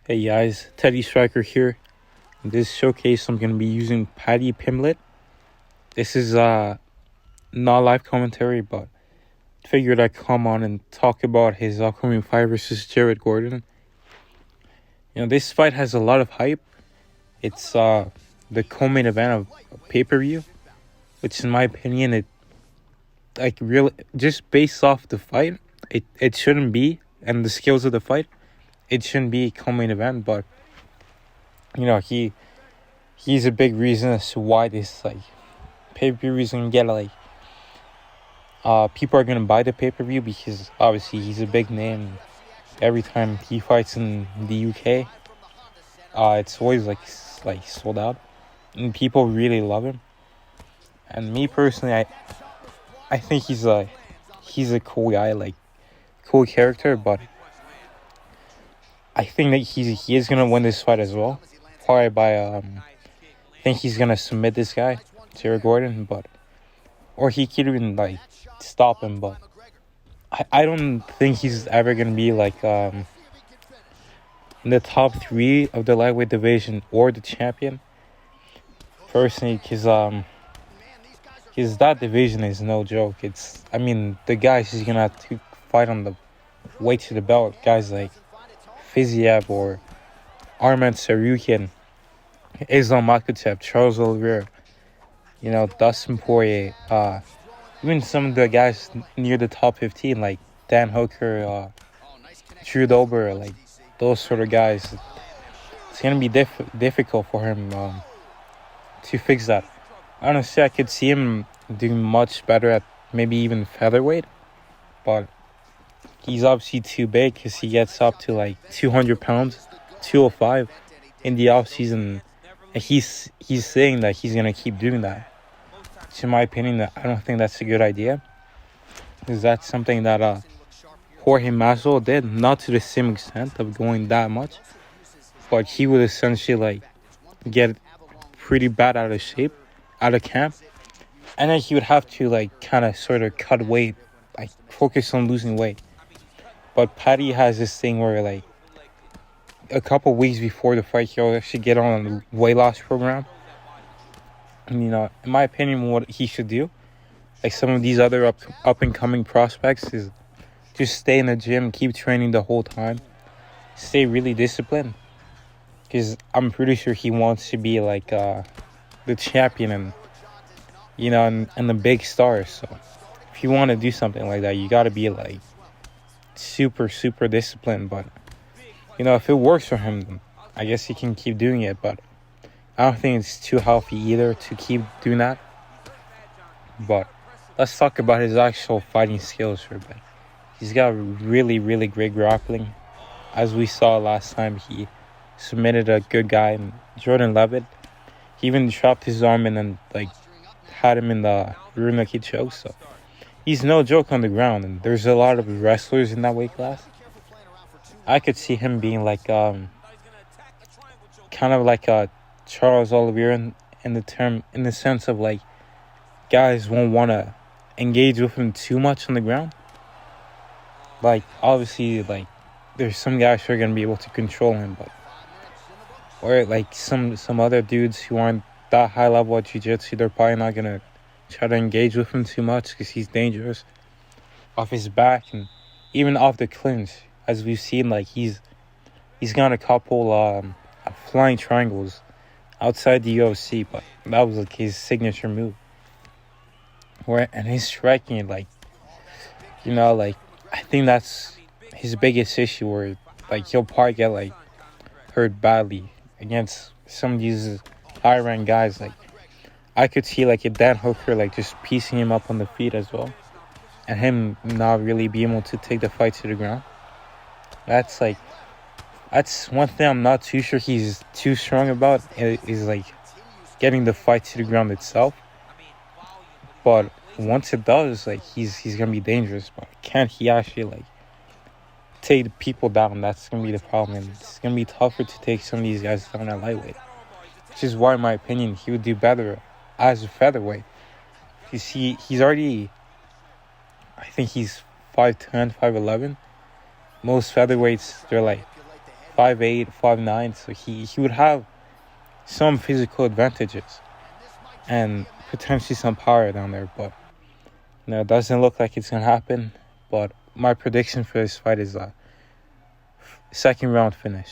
Hey guys, Teddy Striker here. In this showcase, I'm gonna be using Paddy Pimlet. This is not live commentary, but figured I'd come on and talk about his upcoming fight versus Jared Gordon. This fight has a lot of hype. It's the co-main event of a pay-per-view, which in my opinion, it like really just based off the fight, it shouldn't be, and the skills of the fight, it shouldn't be a co-main event, but you know he he's a big reason as to why this pay-per-view is gonna get people are gonna buy the pay-per-view because obviously he's a big name. Every time he fights in the UK, it's always like sold out, and people really love him. And me personally, I think he's a cool guy, like cool character, but I think that he is gonna win this fight as well, probably by I think he's gonna submit this guy, Jared Gordon, but or he could even stop him, but I don't think he's ever gonna be in the top three of the lightweight division or the champion. Personally, because that division is no joke. The guys he's gonna have to fight on the way to the belt, guys like Fiziev or Arman Sarukian, Islam Makhachev, Charles Oliveira, Dustin Poirier, even some of the guys near the top 15, like Dan Hooker, Drew Dober, like those sort of guys. It's going to be difficult for him to fix that. Honestly, I could see him doing much better at maybe even featherweight, but he's obviously too big because he gets up to 200 pounds, 205 in the offseason. And he's saying that he's going to keep doing that. Which in my opinion, I don't think that's a good idea. Because that's something that Jorge Masvidal did. Not to the same extent of going that much. But he would essentially get pretty bad out of shape, out of camp. And then he would have to kind of sort of cut weight, focus on losing weight. But Paddy has this thing where a couple weeks before the fight, he'll actually get on a weight loss program. And, in my opinion, what he should do, some of these other up and coming prospects, is just stay in the gym, keep training the whole time, stay really disciplined. Because I'm pretty sure he wants to be the champion and the big star. So if you want to do something like that, you got to be super, super disciplined. But if it works for him, then I guess he can keep doing it. But I don't think it's too healthy either to keep doing that. But let's talk about his actual fighting skills for a bit. He's got really, really great grappling. As we saw last time, he submitted a good guy, Jordan Levitt. He even dropped his arm and then had him in the rear naked choke. So he's no joke on the ground, and there's a lot of wrestlers in that weight class. I could see him being kind of like a Charles Oliveira in the sense of guys won't want to engage with him too much on the ground. Obviously there's some guys who are gonna be able to control him, but or some other dudes who aren't that high level at jiu-jitsu, they're probably not gonna try to engage with him too much because he's dangerous off his back and even off the clinch. As we've seen, he's got a couple flying triangles outside the UFC, but that was his signature move. And his striking, I think that's his biggest issue. Where he'll probably get hurt badly against some of these high ranked guys. I could see a Dan Hooker just piecing him up on the feet as well, and him not really being able to take the fight to the ground. That's one thing I'm not too sure he's too strong about is getting the fight to the ground itself. But once it does, he's gonna be dangerous. But can't he actually take people down? That's gonna be the problem. And it's gonna be tougher to take some of these guys down at lightweight, which is why, in my opinion, he would do better as a featherweight. He's already, I think he's 5'10", 5'11". Most featherweights, they're 5'8", 5'9", so he would have some physical advantages and potentially some power down there. But no, it doesn't look like it's gonna happen. But my prediction for this fight is a second round finish.